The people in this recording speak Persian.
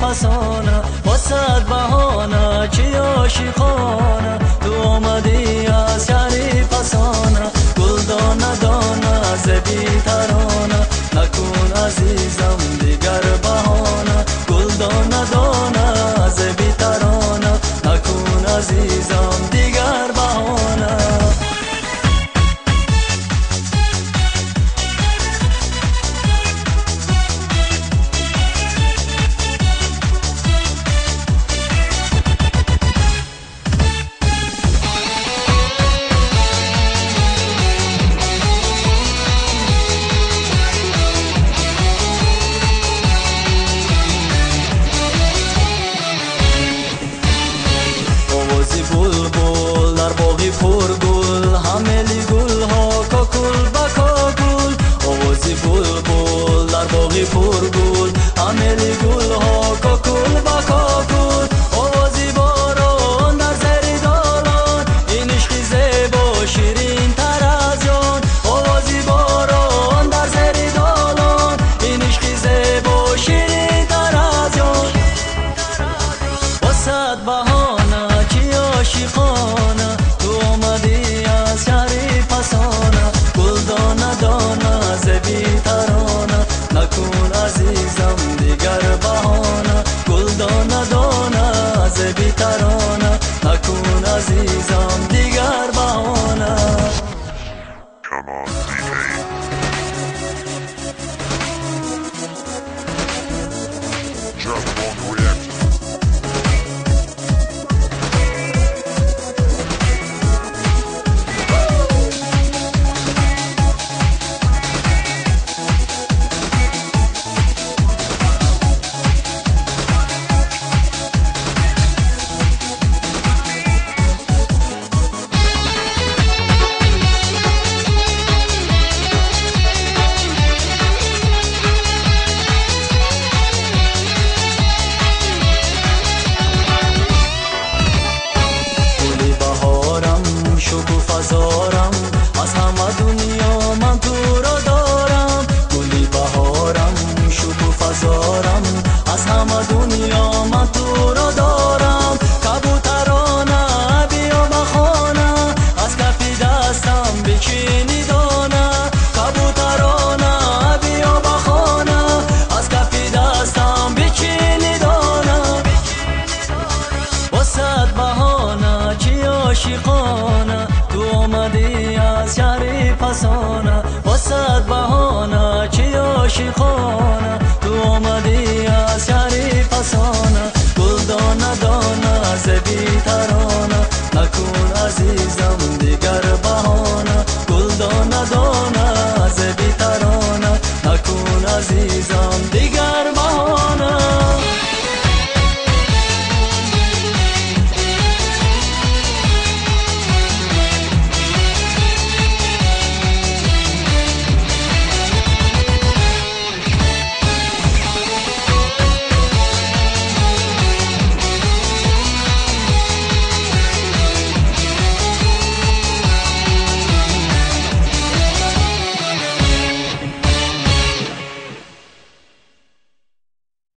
فسانه با صد بهانه چی عاشقانه تو آمدی از شهری فسانه گلدانه دانه زبی ترانه نکن عزیزم دیگر بهانه گلدانه دانه زبی ترانه نکن عزیزم دیگر بهانه بلبل در باغی پرگل هملی گل ها کاکل با کاکل آوازی بلبل در باغی پرگل هملی گل ها کاکل با کاکل آوازی باران در زیر دالان این عشقی زیبا شیرین تر از جان آوازی باران در زیر دالان این عشقی زیبا شیرین تر از جان با صد بهانه عاشقانه تو آمدی از شهری فسانه گلدانه دانه زبی ترانه نکن عزیزم دیگر بهانه گلدانه دانه زبی ترانه نکن عزیزم دیگر بهانه Come on, DJ. Just want to react. فزارم از همه دنیا من تو را دارم گلی بهارم شکو فزارم از همه دنیا من تو را دارم کبوترانه بیا بخانه از کف دستم بچینی دانه کبوترانه بیا بخانه از کف دستم بچینی دانه با صد بهانه چی عاشقانه تو آمدی از شهری فسانه با صد بهانه چی عاشقانه